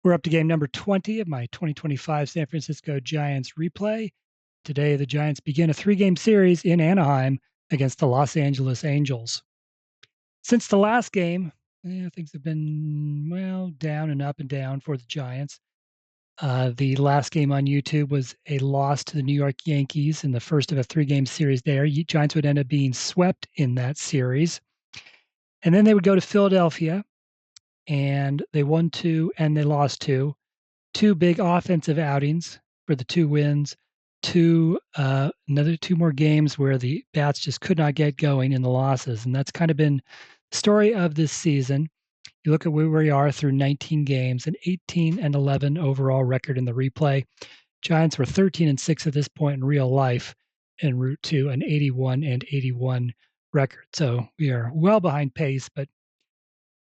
We're up to game number 20 of my 2025 San Francisco Giants replay. Today, the Giants begin a 3-game series in Anaheim against the Los Angeles Angels. Since the last game, things have been, well, down and up and down for the Giants. The last game on YouTube was a loss to the New York Yankees in the first of a 3-game series there. Giants would end up being swept in that series. And then they would go to Philadelphia, and they won 2 and they lost 2. 2 big offensive outings for the 2 wins, another 2 more games where the bats just could not get going in the losses, and that's kind of been the story of this season. You look at where we are through 19 games, an 18-11 overall record in the replay. Giants were 13-6 at this point in real life, en route to an 81-81 record. So we are well behind pace, but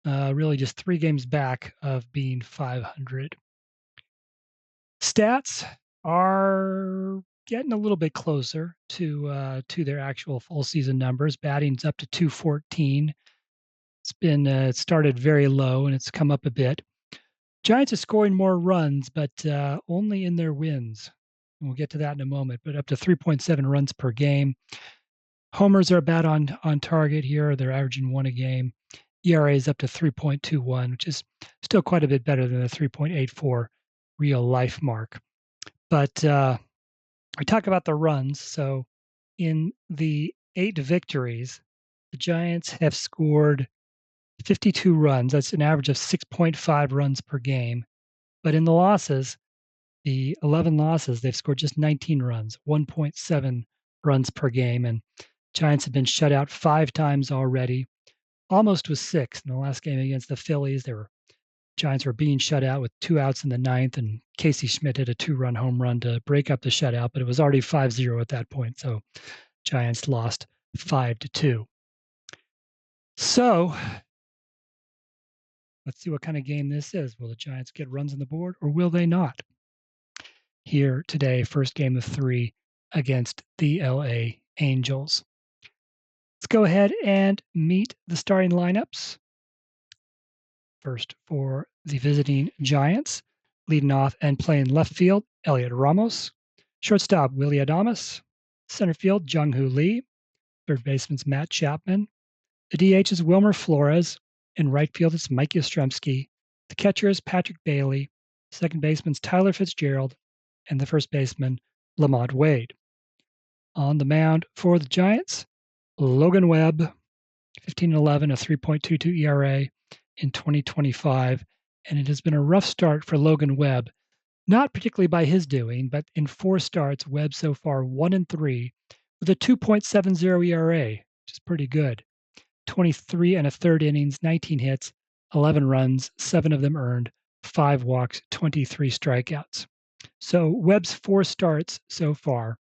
really just 3 games back of being 500. Stats are getting a little bit closer to their actual full season numbers. Batting's up to .214. It's been it started very low, and it's come up a bit. Giants are scoring more runs, but only in their wins. And we'll get to that in a moment, but up to 3.7 runs per game. Homers are about on target here. They're averaging 1 a game. ERA is up to 3.21, which is still quite a bit better than the 3.84 real life mark. But we talk about the runs. So in the 8 victories, the Giants have scored 52 runs. That's an average of 6.5 runs per game. But in the losses, the 11 losses, they've scored just 19 runs, 1.7 runs per game. And Giants have been shut out 5 times already. Almost was 6 in the last game against the Phillies. Giants were being shut out with 2 outs in the 9th, and Casey Schmidt hit a 2-run home run to break up the shutout, but it was already 5-0 at that point, so Giants lost 5-2. So let's see what kind of game this is. Will the Giants get runs on the board, or will they not? Here today, first game of 3 against the LA Angels. Let's go ahead and meet the starting lineups. First for the visiting Giants, leading off and playing left field, Elliot Ramos. Shortstop, Willy Adames. Center field, Jung-Hoo Lee. Third baseman's Matt Chapman. The DH is Wilmer Flores. In right field, it's Mike Yastrzemski. The catcher is Patrick Bailey. Second baseman's Tyler Fitzgerald. And the first baseman, Lamont Wade. On the mound for the Giants, Logan Webb, 15-11, a 3.22 ERA. In 2025, and it has been a rough start for Logan Webb, not particularly by his doing, but in 4 starts, Webb so far 1-3 with a 2.70 ERA, which is pretty good. 23 1/3 innings, 19 hits, 11 runs, 7 of them earned, 5 walks, 23 strikeouts. So Webb's 4 starts so far.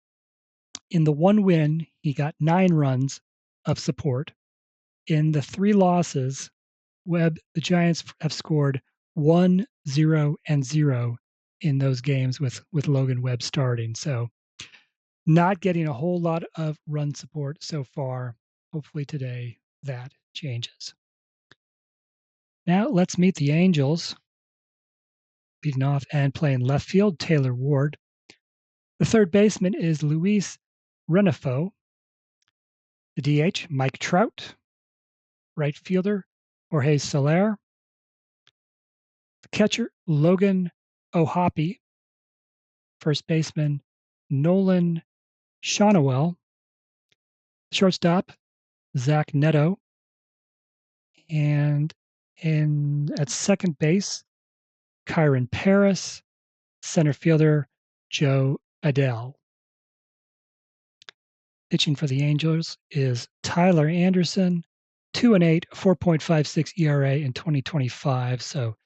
In the 1 win, he got 9 runs of support. In the 3 losses, the Giants have scored 1, 0, and 0 in those games with Logan Webb starting. So not getting a whole lot of run support so far. Hopefully today that changes. Now let's meet the Angels. Leading off and playing left field, Taylor Ward. The third baseman is Luis Renifo. The DH, Mike Trout. Right fielder, Jorge Soler. The catcher, Logan O'Hoppe. First baseman, Nolan Shonowell. Shortstop, Zach Neto. And at second base, Kyron Paris. Center fielder, Joe Adele. Pitching for the Angels is Tyler Anderson, 2-8, 4.56 ERA in 2025. So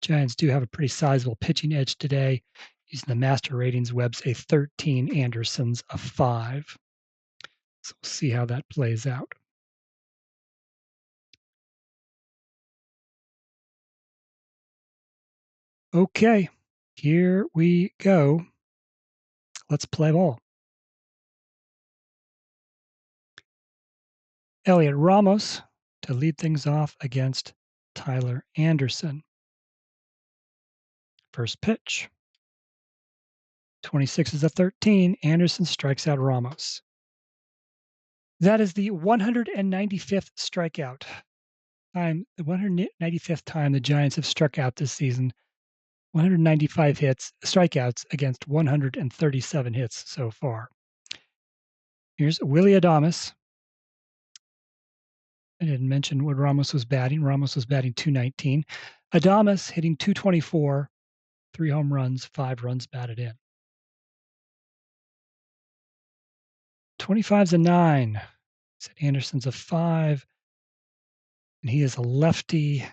Giants do have a pretty sizable pitching edge today. Using the master ratings, Webb's a 13, Anderson's a 5. So we'll see how that plays out. Okay, here we go. Let's play ball. Elliot Ramos to lead things off against Tyler Anderson. First pitch. 26 is a 13. Anderson strikes out Ramos. That is the 195th strikeout the 195th time the Giants have struck out this season. 195 strikeouts against 137 hits so far. Here's Willy Adames. I didn't mention what Ramos was batting. Ramos was batting .219. Adames hitting .224, 3 home runs, 5 runs batted in. 25's a 9. Said Anderson's a 5, and he is a lefty.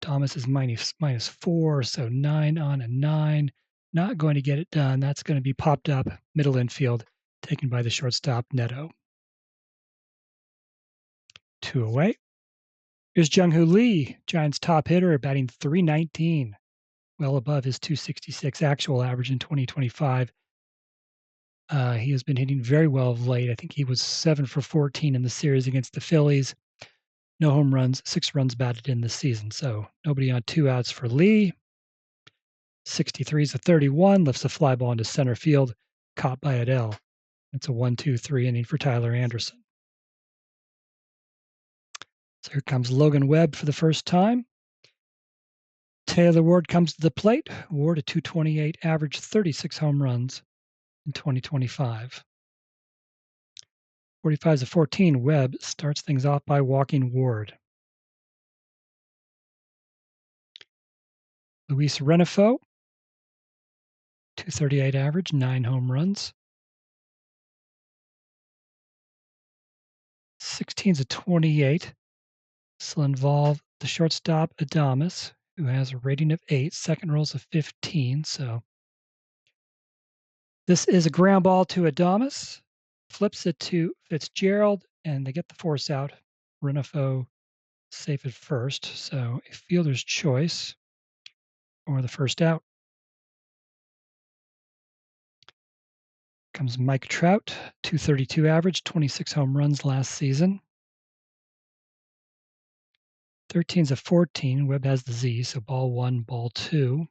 Thomas is minus 4, so 9 on a 9. Not going to get it done. That's going to be popped up middle infield, taken by the shortstop, Neto. 2 away. Here's Jung-Hoo Lee, Giants' top hitter, batting .319, well above his .266 actual average in 2025. He has been hitting very well of late. I think he was 7 for 14 in the series against the Phillies. No home runs, 6 runs batted in this season. So nobody on 2 outs for Lee. 63 is a 31, lifts a fly ball into center field, caught by Adele. It's a 1-2-3 inning for Tyler Anderson. So here comes Logan Webb for the first time. Taylor Ward comes to the plate. Ward, a .228 average, 36 home runs in 2025. 45 is a 14. Webb starts things off by walking Ward. Luis Renifo, .238 average, 9 home runs. 16 is a 28. This will involve the shortstop, Adames, who has a rating of 8, second roll's of 15. So this is a ground ball to Adames, flips it to Fitzgerald, and they get the force out. Renifo safe at first, so a fielder's choice or the first out. Comes Mike Trout, .232 average, 26 home runs last season. 13's a 14. Webb has the Z, so ball 1, ball 2.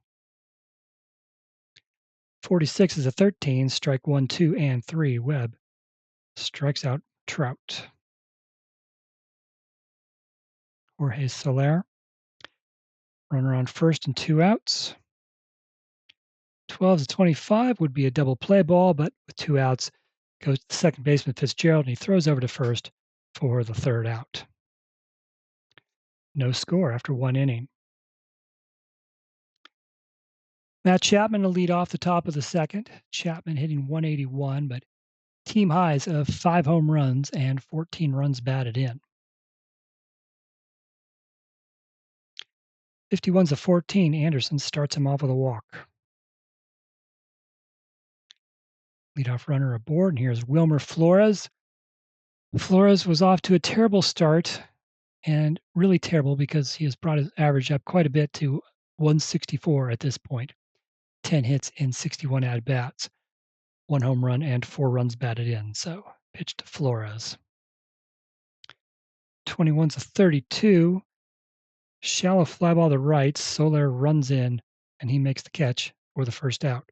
46 is a 13. Strike 1, 2, and 3. Webb strikes out Trout. Jorge Soler. Runner on first and 2 outs. 12 is a 25. Would be a double play ball, but with 2 outs, goes to the second baseman Fitzgerald, and he throws over to first for the third out. No score after 1 inning. Matt Chapman to lead off the top of the second. Chapman hitting .181, but team highs of 5 home runs and 14 runs batted in. 51's a 14. Anderson starts him off with a walk. Leadoff runner aboard, and here's Wilmer Flores. Flores was off to a terrible start, and really terrible because he has brought his average up quite a bit to 164 at this point. 10 hits in 61 at-bats, 1 home run and 4 runs batted in. So pitch to Flores. 21's a 32. Shallow fly ball to right. Soler runs in, and he makes the catch for the first out.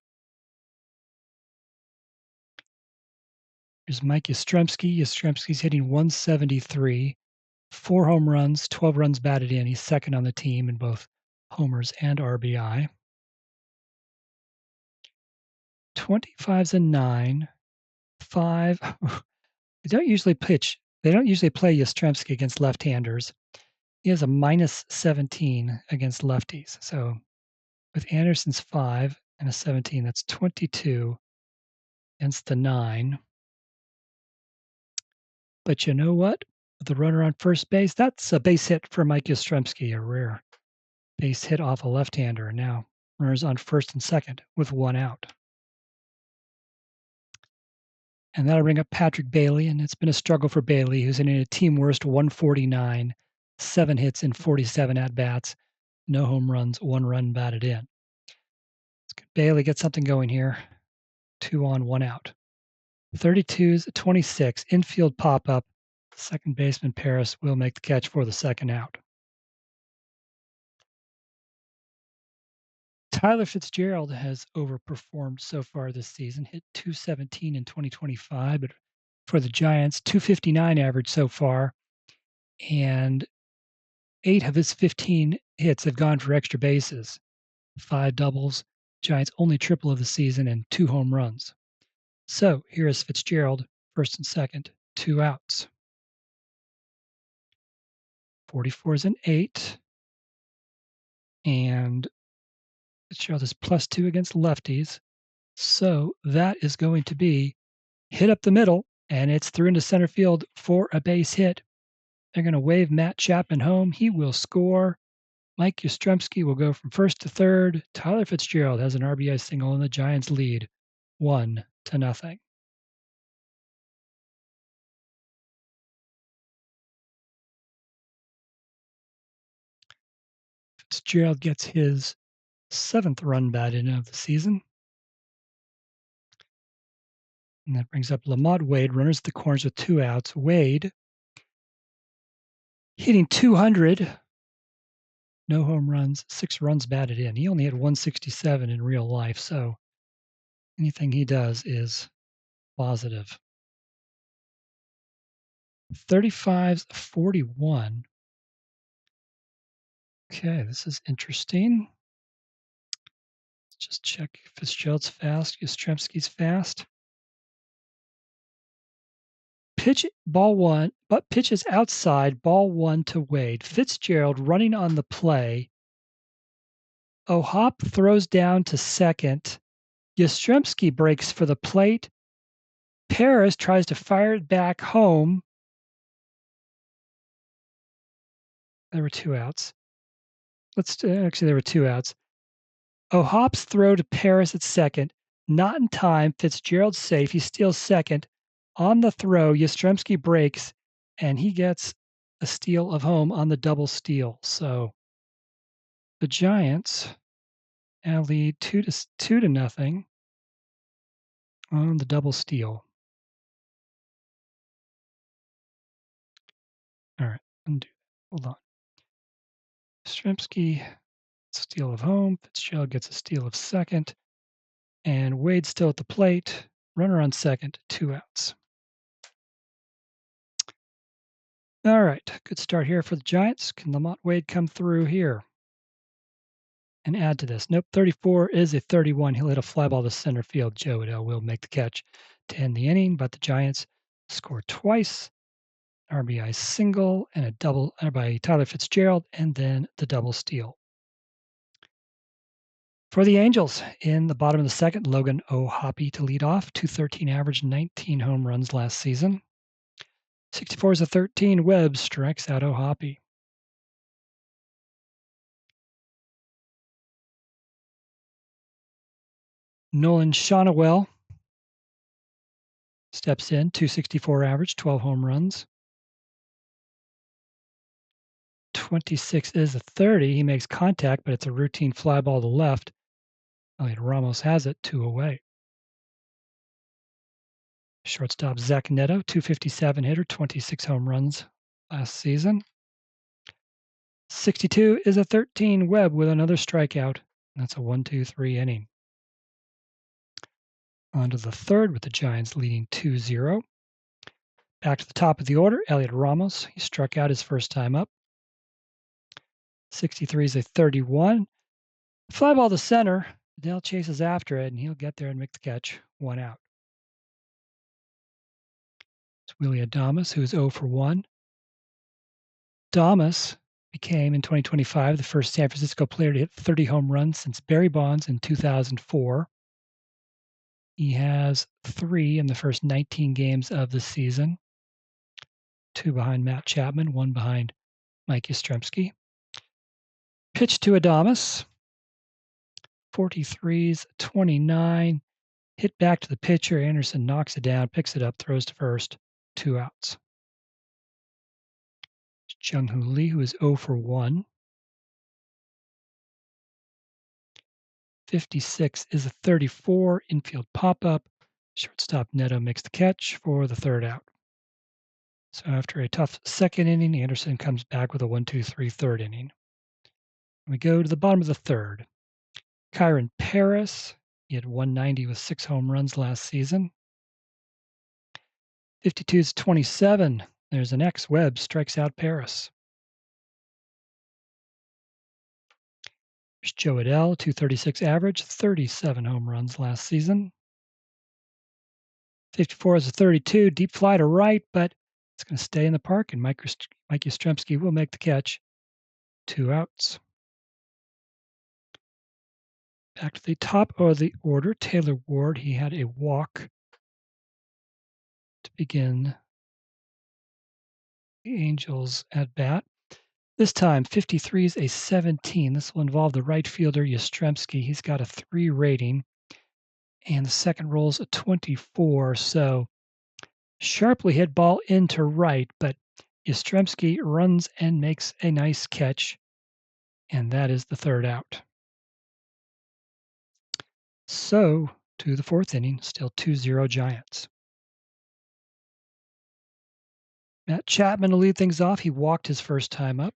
Here's Mike Yastrzemski. Yastrzemski's hitting .173. 4 home runs, 12 runs batted in. He's second on the team in both homers and RBI. 25's a 9. 5. They don't usually play Yastrzemski against left-handers. He has a -17 against lefties. So with Anderson's 5 and a 17, that's 22 against the 9. But you know what? With the runner on first base, that's a base hit for Mike Yastrzemski, a rare base hit off a left-hander. Now runners on first and second with 1 out. And that'll bring up Patrick Bailey, and it's been a struggle for Bailey, who's in a team worst 149, 7 hits in 47 at-bats, no home runs, 1 run batted in. Bailey get something going here. 2 on, 1 out. 32's 26. Infield pop-up. Second baseman Paris will make the catch for the second out. Tyler Fitzgerald has overperformed so far this season, hit 217 in 2025, but for the Giants, 259 average so far, and 8 of his 15 hits have gone for extra bases, 5 doubles, Giants' only triple of the season, and 2 home runs. So here is Fitzgerald, first and second, 2 outs. 44 is an 8, and Fitzgerald is +2 against lefties. So that is going to be hit up the middle, and it's through into center field for a base hit. They're going to wave Matt Chapman home. He will score. Mike Yastrzemski will go from first to third. Tyler Fitzgerald has an RBI single, and the Giants lead 1-0. Fitzgerald gets his 7th run batted in of the season. And that brings up Lamont Wade, runners at the corners with 2 outs. Wade hitting 200, no home runs, 6 runs batted in. He only had 167 in real life, so anything he does is positive. 35's 41. Okay, this is interesting. Let's just check Fitzgerald's fast, Yastrzemski's fast. Pitch ball 1, but pitches outside, ball 1 to Wade. Fitzgerald running on the play. O'Hop throws down to second. Yastrzemski breaks for the plate. Paris tries to fire it back home. There were 2 outs. Actually, there were 2 outs. O'Hop's throw to Paris at second, not in time. Fitzgerald's safe. He steals second. On the throw, Yastrzemski breaks, and he gets a steal of home on the double steal. So the Giants now lead 2-0 on the double steal. All right, undo. Hold on. Yastrzemski, steal of home. Fitzgerald gets a steal of second. And Wade's still at the plate. Runner on second, 2 outs. All right, good start here for the Giants. Can Lamont Wade come through here and add to this? Nope, 34 is a 31. He'll hit a fly ball to center field. Joe Adell will make the catch to end the inning, but the Giants score twice. RBI single and a double by Tyler Fitzgerald, and then the double steal. For the Angels, in the bottom of the second, Logan O'Hoppe to lead off, 213 average, 19 home runs last season. 64 is a 13. Webb strikes out O'Hoppe. Nolan Shonawell steps in, 264 average, 12 home runs. 26 is a 30. He makes contact, but it's a routine fly ball to left. Elliot Ramos has it, 2 away. Shortstop Zach Neto, 257 hitter, 26 home runs last season. 62 is a 13. Webb with another strikeout. That's a 1-2-3 inning. On to the third with the Giants leading 2-0. Back to the top of the order, Elliot Ramos. He struck out his first time up. 63 is a 31. Fly ball to center. Adell chases after it, and he'll get there and make the catch. 1 out. It's Willy Adames, who is 0 for 1. Adames became, in 2025, the first San Francisco player to hit 30 home runs since Barry Bonds in 2004. He has 3 in the first 19 games of the season. 2 behind Matt Chapman, 1 behind Mike Yastrzemski. Pitch to Adames. 43's 29. Hit back to the pitcher. Anderson knocks it down, picks it up, throws to first. 2 outs. Jung-Hoo Lee, who is 0 for 1. 56 is a 34. Infield pop-up. Shortstop Neto makes the catch for the 3rd out. So after a tough second inning, Anderson comes back with a 1-2-3 third inning. We go to the bottom of the third. Kyron Paris, he had 190 with 6 home runs last season. 52-27, there's an X. Webb strikes out Paris. There's Joe Adell, 236 average, 37 home runs last season. 54 is a 32, deep fly to right, but it's going to stay in the park, and Mike Yastrzemski will make the catch. 2 outs. Back to the top of the order, Taylor Ward. He had a walk to begin the Angels at bat. This time, 53 is a 17. This will involve the right fielder, Yastrzemski. He's got a 3 rating, and the second roll's a 24. So sharply hit ball into right, but Yastrzemski runs and makes a nice catch, and that is the 3rd out. So to the 4th inning, still 2-0 Giants. Matt Chapman will lead things off. He walked his first time up.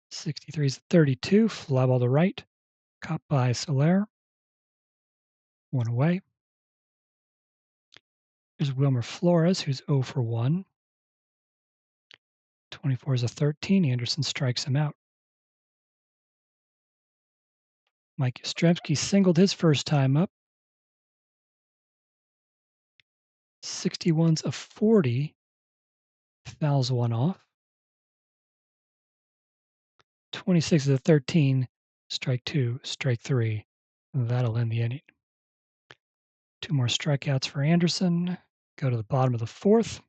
63 is 32, fly ball to right, caught by Soler. 1 away. There's Wilmer Flores, who's 0 for 1. 24 is a 13. Anderson strikes him out. Mike Yastrzemski singled his first time up. 61's a 40. Fouls 1 off. 26 is a 13. Strike 2, strike 3. That'll end the inning. 2 more strikeouts for Anderson. Go to the bottom of the 4th.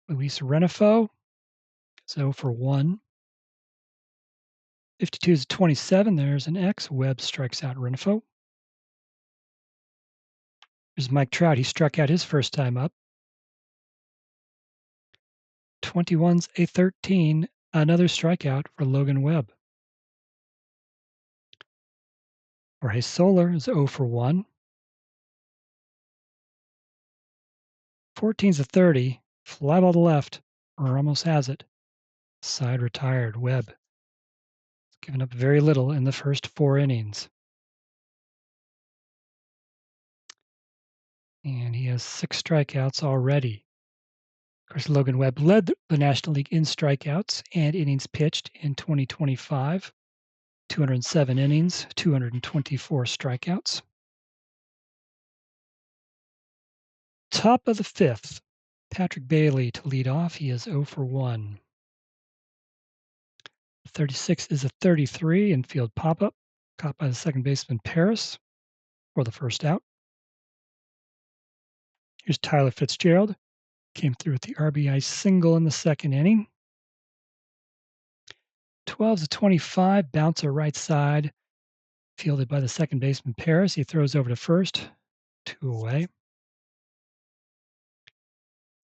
Luis Renifo is 0 for 1. 52 is 27. There's an X. Webb strikes out Renifo. There's Mike Trout. He struck out his first time up. 21's a 13. Another strikeout for Logan Webb. Jorge Soler is 0 for 1. 14's a 30. Fly ball to left. Ramos has it. Side retired. Webb has given up very little in the first 4 innings. And he has 6 strikeouts already. Of course, Logan Webb led the National League in strikeouts and innings pitched in 2025. 207 innings, 224 strikeouts. Top of the 5th, Patrick Bailey to lead off. He is 0 for 1. 36 is a 33, infield pop-up, caught by the second baseman Paris for the first out. Here's Tyler Fitzgerald. Came through with the RBI single in the 2nd inning. 12's a 25, bouncer right side, fielded by the second baseman Paris. He throws over to first, 2 away.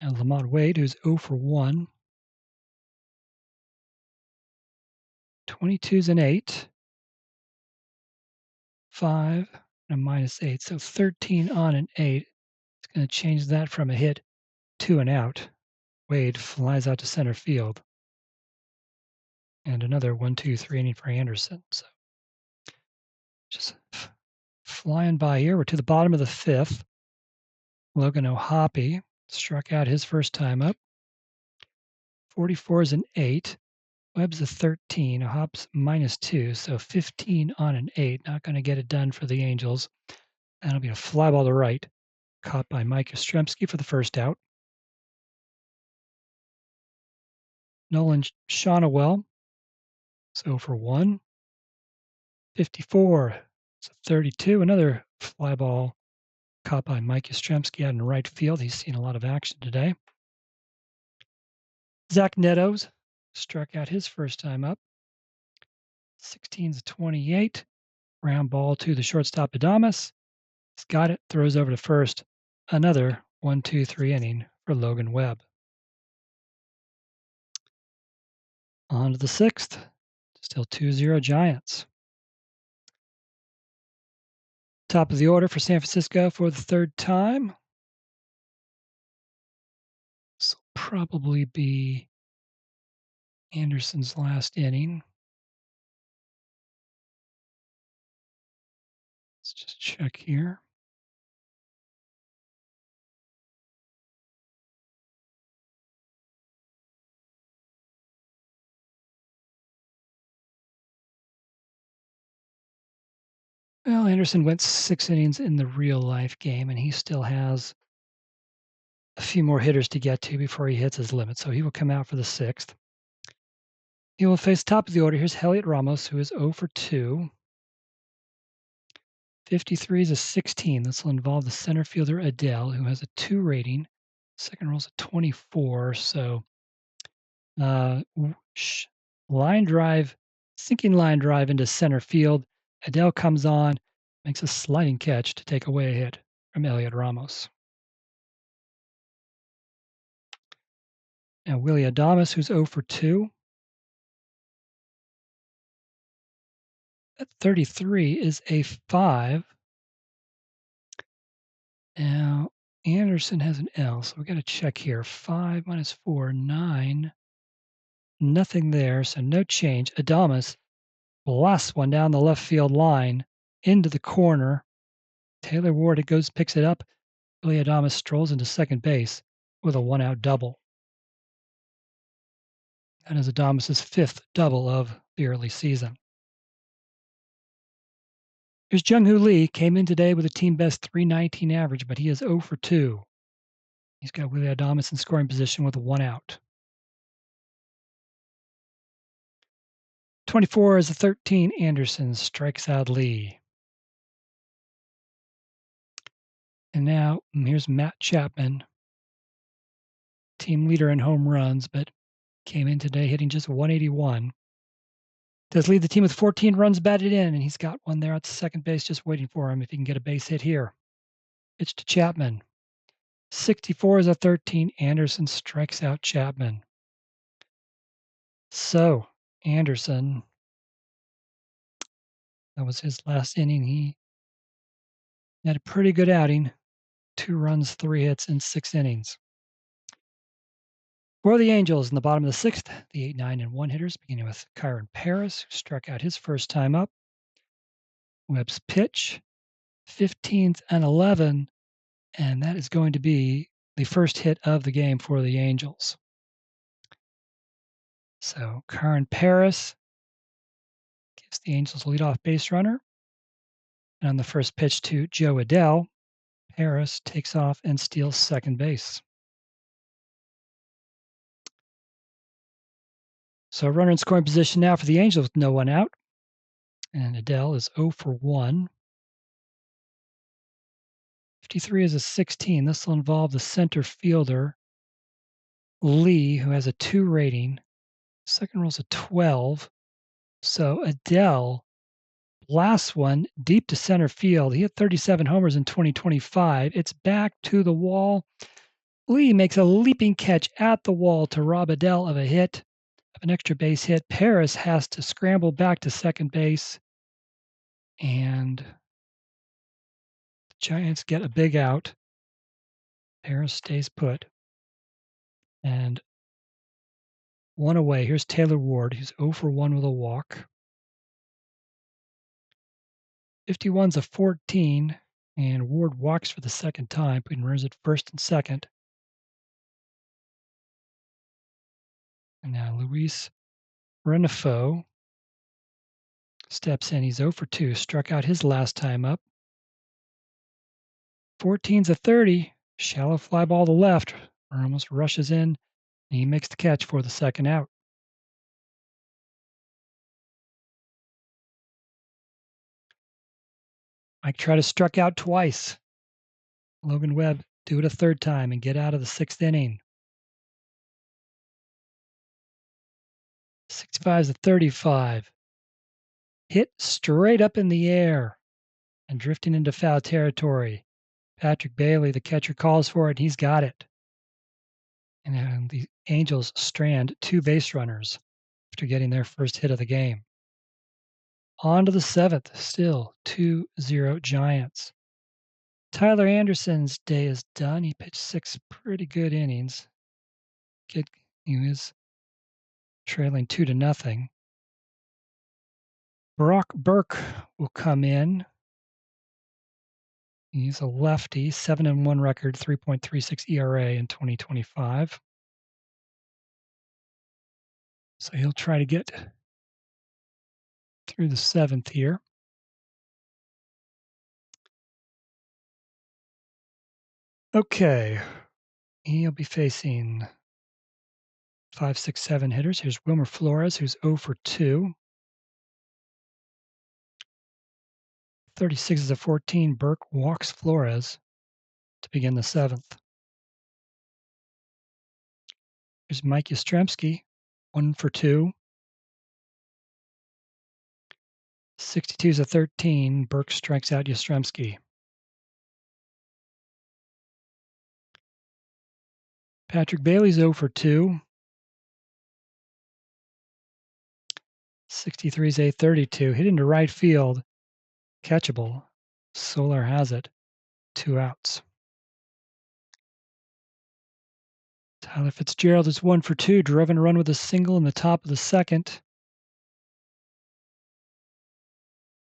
And Lamont Wade, who's 0 for 1. 22's an 8. 5 and a -8, so 13 on an 8. It's going to change that from a hit to an out. Wade flies out to center field. And another 1-2-3 inning for Anderson. So just flying by here. We're to the bottom of the 5th. Logan O'Hoppe struck out his first time up. 44 is an 8. Webb's a 13. O'Hoppe's -2, so 15 on an 8. Not going to get it done for the Angels. That'll be a fly ball to right, caught by Mike Yastrzemski for the first out. Nolan Shonawell, so for 1. 54, it's a 32. Another fly ball caught by Mike Yastrzemski out in right field. He's seen a lot of action today. Zach Netto's struck out his first time up. 16's a 28. Ground ball to the shortstop Adames. He's got it, throws over to first. Another 1-2-3 inning for Logan Webb. On to the 6th. Still 2-0 Giants. Top of the order for San Francisco for the 3rd time. This will probably be Anderson's last inning. Let's just check here. Well, Anderson went 6 innings in the real life game, and he still has a few more hitters to get to before he hits his limit, so he will come out for the 6th. He will face top of the order. Here's Heliot Ramos, who is 0 for 2. 53 is a 16. This will involve the center fielder Adele, who has a 2 rating. Second roll's a 24, so line drive, sinking line drive into center field. Adele comes on, makes a sliding catch to take away a hit from Heliot Ramos. Now Willie Adames, who's 0 for 2. At 33 is a 5. Now Anderson has an L, so we got to check here. 5 minus 4, 9. Nothing there, so no change. Adames blasts one down the left field line into the corner. Taylor Ward picks it up. Willie Adames strolls into second base with a 1-out double. That is Adames' 5th double of the early season. Here's Jung-Hoo Lee. Came in today with a team best 319 average, but he is 0 for 2. He's got Willie Adames in scoring position with a 1-out. 24 is a 13. Anderson strikes out Lee. And now here's Matt Chapman, team leader in home runs, but came in today hitting just 181. Does lead the team with 14 runs batted in, and he's got one there at second base just waiting for him if he can get a base hit here. Pitch to Chapman. 64 is a 13. Anderson strikes out Chapman. So, Anderson, that was his last inning. He had a pretty good outing. 2 runs, 3 hits in 6 innings. For the Angels in the bottom of the 6th, the 8, 9, and 1 hitters, beginning with Kyron Paris, who struck out his first time up. Webb's pitch, 15th and 11, and that is going to be the first hit of the game for the Angels. So Kyron Paris gives the Angels a leadoff base runner. And on the first pitch to Joe Adele, Paris takes off and steals second base. So runner in scoring position now for the Angels with no one out. And Adele is 0 for 1. 53 is a 16. This will involve the center fielder, Lee, who has a 2 rating. Second roll's a 12. So Adele blasts one deep to center field. He hit 37 homers in 2025. It's back to the wall. Lee makes a leaping catch at the wall to rob Adele of a hit, of an extra base hit. Paris has to scramble back to second base, and the Giants get a big out. Paris stays put. And one away. Here's Taylor Ward. He's 0 for 1 with a walk. 51's a 14, and Ward walks for the second time, putting runners at first and second. And now Luis Renifo steps in. He's 0 for 2, struck out his last time up. 14's a 30, shallow fly ball to left. Ramos rushes in, and he makes the catch for the second out. Mike Trout struck out twice. Logan Webb do it a third time and get out of the 6th inning. 65 is a 35. Hit straight up in the air and drifting into foul territory. Patrick Bailey, the catcher, calls for it, and he's got it. And the Angels strand 2 base runners after getting their first hit of the game. On to the 7th, still 2-0 Giants. Tyler Anderson's day is done. He pitched 6 pretty good innings. He was trailing 2-0. Brock Burke will come in. He's a lefty, 7-1 record, 3.36 ERA in 2025. So he'll try to get through the 7th here. Okay, he'll be facing 5, 6, 7 hitters. Here's Wilmer Flores, who's 0 for 2. 36 is a 14. Burke walks Flores to begin the 7th. Here's Mike Yastrzemski, 1 for 2. 62 is a 13. Burke strikes out Yastrzemski. Patrick Bailey's 0 for 2. 63 is a 32. Hit into right field. Catchable. Soler has it. 2 outs. Tyler Fitzgerald is 1 for 2. Driven a run with a single in the top of the 2nd.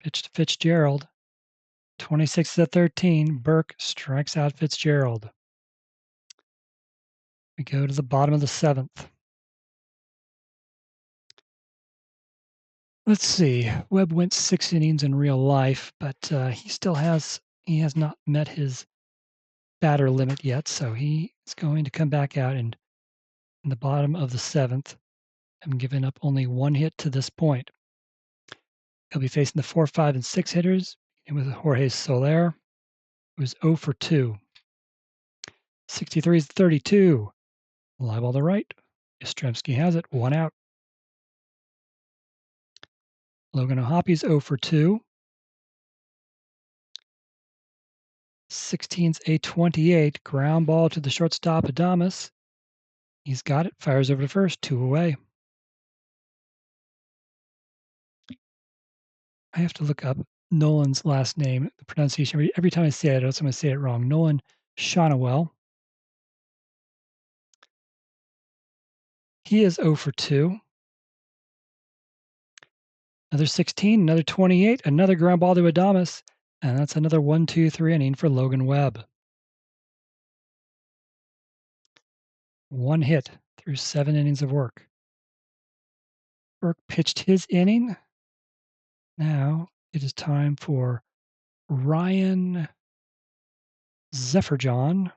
Pitch to Fitzgerald. 26 is a 13. Burke strikes out Fitzgerald. We go to the bottom of the 7th. Let's see. Webb went 6 innings in real life, but he has not met his batter limit yet, so he is going to come back out and in the bottom of the 7th, having given up only 1 hit to this point. He'll be facing the 4, 5, and 6 hitters, and with Jorge Soler, who's 0 for 2. 63 is 32. Live ball to right. Yastrzemski has it. 1 out. Logan O'Hoppy's 0 for 2. 16's a 28. Ground ball to the shortstop, Adames. He's got it. Fires over to first. 2 away. I have to look up Nolan's last name, the pronunciation. Every time I say it, I'm going to say it wrong. Nolan Shonawell. He is 0 for 2. Another 16, another 28, another ground ball to Adames, and that's another 1-2-3 inning for Logan Webb. 1 hit through 7 innings of work. Burke pitched his inning. Now it is time for Ryan Zephyrjohn.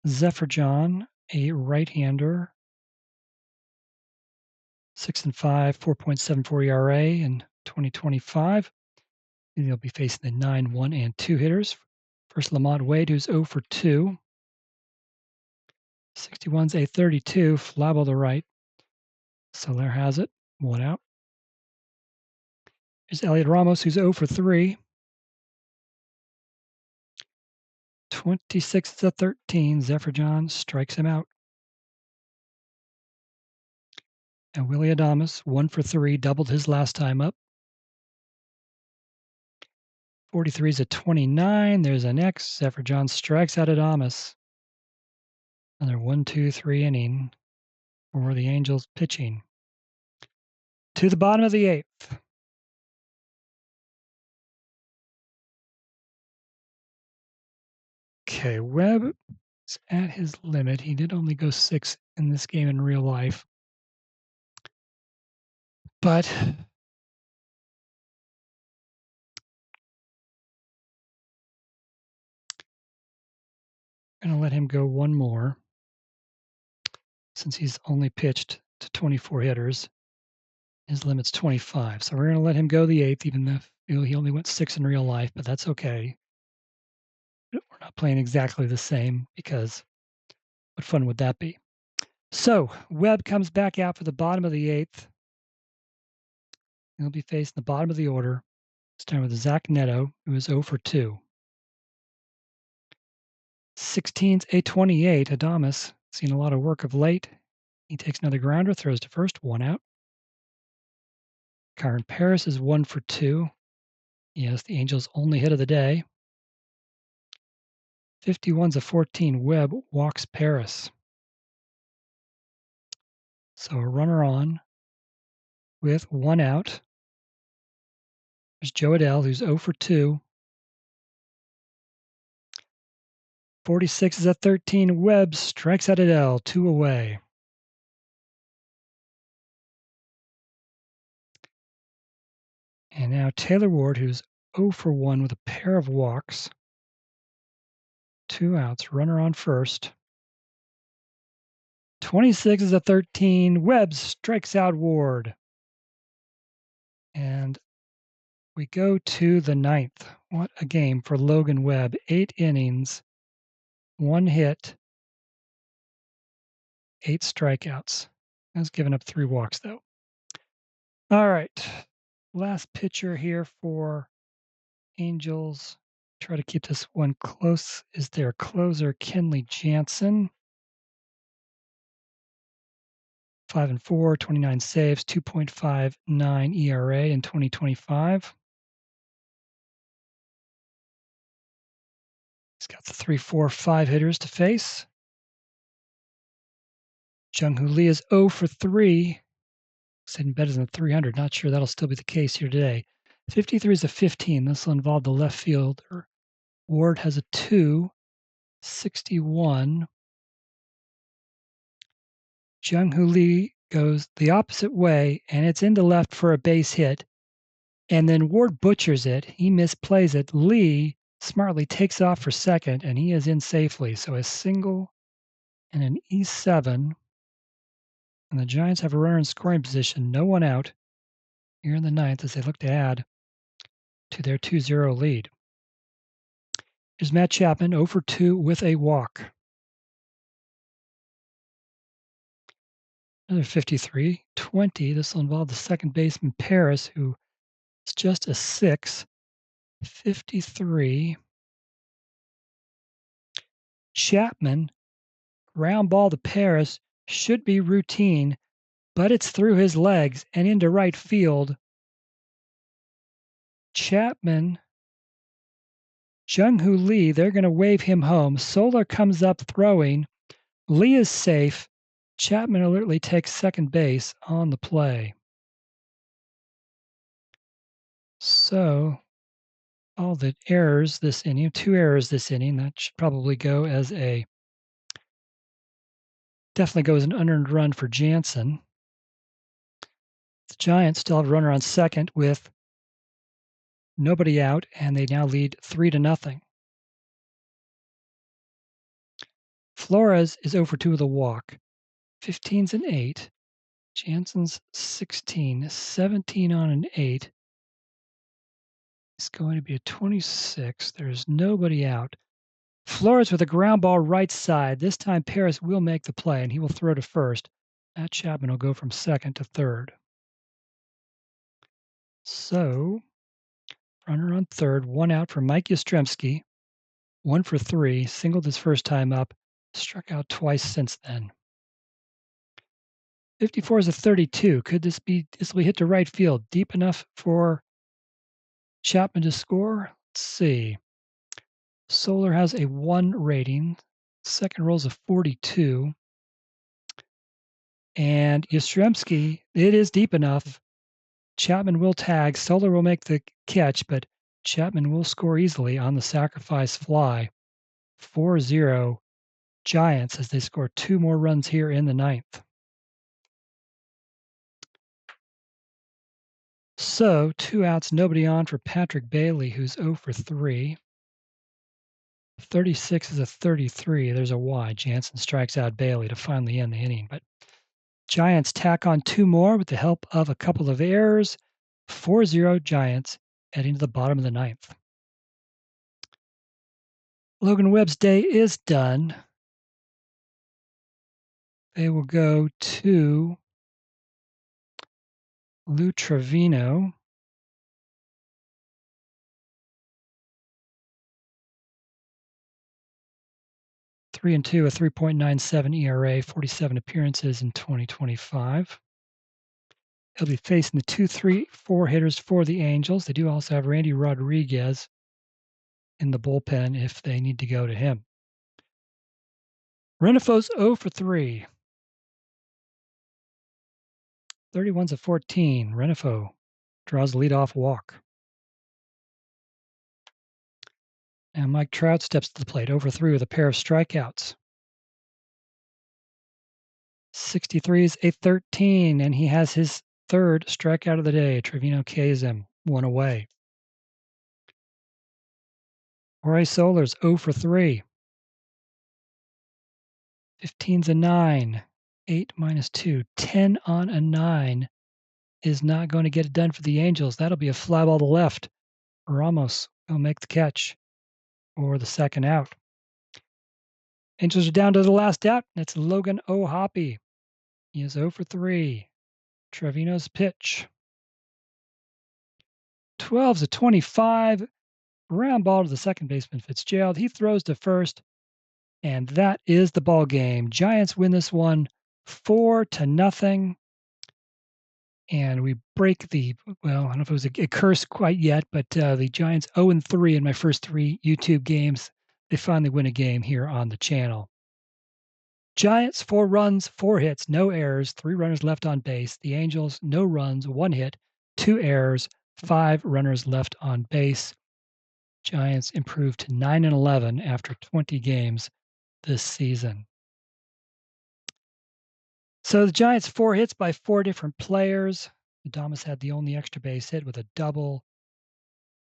Zephyrjohn, a right-hander, 6-5, 4.74 ERA in 2025. And he'll be facing the 9, 1, and 2 hitters. First, Lamont Wade, who's 0 for 2. 61's a 32. Fly ball to right. Soler has it. 1 out. Here's Elliot Ramos, who's 0 for 3. 26 is a 13. Zephyrjohn strikes him out. And Willy Adames, 1 for 3, doubled his last time up. 43 is a 29. There's an X. Zephyrjohn strikes out Adames. Another 1-2-3 inning for the Angels pitching. To the bottom of the 8th. Okay, Webb is at his limit. He did only go 6 in this game in real life. But I'm going to let him go 1 more since he's only pitched to 24 hitters. His limit's 25. So we're going to let him go the 8th, even though he only went 6 in real life, but that's okay. We're not playing exactly the same because what fun would that be? So Webb comes back out for the bottom of the 8th. He'll be facing the bottom of the order, starting with Zach Neto, who is 0 for 2. 16's a 28. Adames, seen a lot of work of late. He takes another grounder, throws to first, 1 out. Kyron Paris is 1 for 2. Yes, the Angels' only hit of the day. 51's a 14. Webb walks Paris. So a runner on with 1 out. There's Joe Adell, who's 0 for 2. 46 is a 13. Webb strikes out Adell, 2 away. And now Taylor Ward, who's 0 for 1 with a pair of walks. 2 outs, runner on first. 26 is a 13. Webb strikes out Ward. And we go to the ninth. What a game for Logan Webb. 8 innings, 1 hit, 8 strikeouts. Has given up 3 walks, though. All right. Last pitcher here for Angels. Try to keep this one close. Is their closer, Kenley Jansen. 5-4, 29 saves, 2.59 ERA in 2025. He's got the 3-4-5 hitters to face. Jung-Hoo Lee is 0 for 3. He's hitting better than 300. Not sure that'll still be the case here today. 53 is a 15. This will involve the left fielder. Ward has a 2, 61. Jung-Hoo Lee goes the opposite way, and it's into left for a base hit. And then Ward butchers it. He misplays it. Lee smartly takes off for second, and he is in safely. So a single and an E7. And the Giants have a runner in scoring position, no one out here in the ninth as they look to add to their 2-0 lead. Here's Matt Chapman, 0 for 2 with a walk. Another 53, 20. This will involve the second baseman Paris, who is just a 6. 53. Chapman, ground ball to Paris, should be routine, but it's through his legs and into right field. Chapman, Jung-Hoo Lee, they're going to wave him home. Soler comes up throwing. Lee is safe. Chapman alertly takes second base on the play. So all the errors this inning, 2 errors this inning, that should probably go as a definitely goes an unearned run for Jansen. The Giants still have a runner on second with nobody out, and they now lead 3-0. Flores is 0 for 2 with a walk. 15's an 8. Jansen's 16, 17 on an 8. It's going to be a 26. There's nobody out. Flores with a ground ball right side. This time Paris will make the play, and he will throw to first. Matt Chapman will go from second to third. So, runner on third, 1 out for Mike Yastrzemski. 1 for 3, singled his first time up, struck out twice since then. 54 is a 32. Could this be hit to right field? Deep enough for Chapman to score? Let's see. Soler has a 1 rating. Second roll's a 42. And Yastrzemski, it is deep enough. Chapman will tag. Soler will make the catch, but Chapman will score easily on the sacrifice fly. 4-0 Giants as they score 2 more runs here in the ninth. So 2 outs, nobody on for Patrick Bailey, who's 0 for 3. 36 is a 33. There's a Y. Jansen strikes out Bailey to finally end the inning. But Giants tack on 2 more with the help of a couple of errors. 4-0 Giants heading to the bottom of the ninth. Logan Webb's day is done. They will go to Lou Trevino. 3-2, a 3.97 ERA, 47 appearances in 2025. He'll be facing the 2, 3, 4 hitters for the Angels. They do also have Randy Rodriguez in the bullpen if they need to go to him. Renefo's 0 for 3. 31's a 14. Renifo draws the leadoff walk. And Mike Trout steps to the plate, over 3 with a pair of strikeouts. 63 is a 13, and he has his third strikeout of the day. Trevino K's him, 1 away. Jorge Soler's 0 for 3. 15's a 9. 8 minus 2. 10 on a 9 is not going to get it done for the Angels. That'll be a fly ball to left. Ramos will make the catch for the second out. Angels are down to the last out. It's Logan O'Hoppe. He is 0 for 3. Trevino's pitch. 12's a 25. Ground ball to the second baseman, Fitzgerald. He throws to first, and that is the ball game. Giants win this one 4-0. And we break the, well, I don't know if it was a curse quite yet, but the Giants 0-3 in my first 3 YouTube games. They finally win a game here on the channel. Giants, 4 runs, 4 hits, no errors, 3 runners left on base. The Angels, no runs, 1 hit, 2 errors, 5 runners left on base. Giants improved to 9-11 after 20 games this season. So the Giants, 4 hits by 4 different players. Adames had the only extra base hit with a double.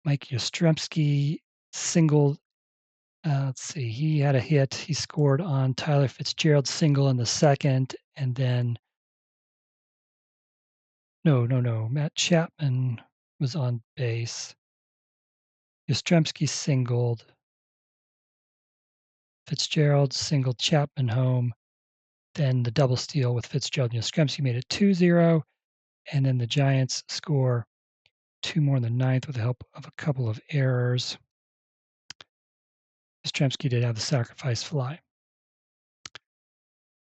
Mike Yastrzemski singled. Let's see, he had a hit. He scored on Tyler Fitzgerald's single in the second, and then no. Matt Chapman was on base. Yastrzemski singled. Fitzgerald singled Chapman home. Then the double steal with Fitzgerald and Yastrzemski made it 2-0, and then the Giants score 2 more in the ninth with the help of a couple of errors. Yastrzemski did have the sacrifice fly.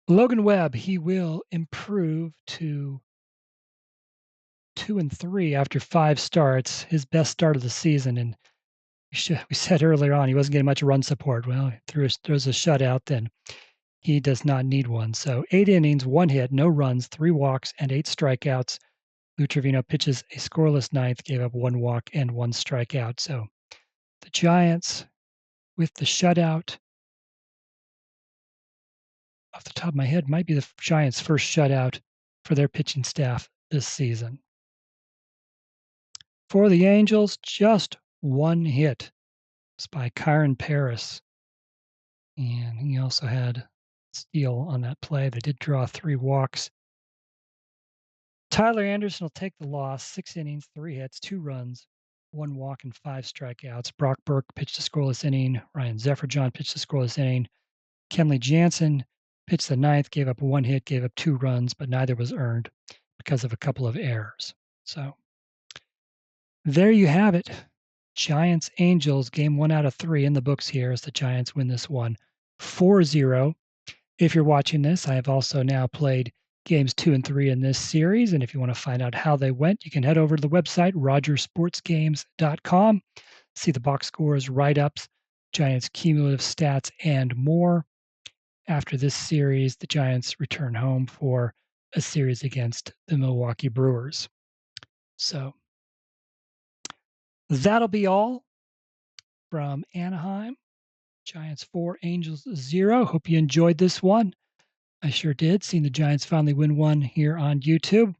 Logan Webb, he will improve to 2-3 after 5 starts, his best start of the season. And we said earlier on he wasn't getting much run support. Well, he throws a shutout, then he does not need one. So 8 innings, 1 hit, no runs, 3 walks, and 8 strikeouts. Lou Trevino pitches a scoreless ninth, gave up 1 walk and 1 strikeout. So the Giants, with the shutout, off the top of my head, might be the Giants' first shutout for their pitching staff this season. For the Angels, just 1 hit. It's by Kyron Paris. And he also had steal on that play. They did draw 3 walks. Tyler Anderson will take the loss. 6 innings, 3 hits, 2 runs, 1 walk, and 5 strikeouts. Brock Burke pitched a scoreless inning. Ryan Zefferjohn pitched a scoreless inning. Kenley Jansen pitched the ninth, gave up 1 hit, gave up 2 runs, but neither was earned because of a couple of errors. So there you have it. Giants Angels, game 1 out of 3 in the books here as the Giants win this one 4-0. If you're watching this, I have also now played games 2 and 3 in this series. And if you want to find out how they went, you can head over to the website, rogersportsgames.com. See the box scores, write-ups, Giants cumulative stats, and more. After this series, the Giants return home for a series against the Milwaukee Brewers. So that'll be all from Anaheim. Giants 4, Angels 0. Hope you enjoyed this one. I sure did. Seeing the Giants finally win one here on YouTube.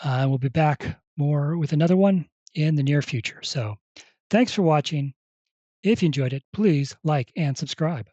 We'll be back more with another one in the near future. So thanks for watching. If you enjoyed it, please like and subscribe.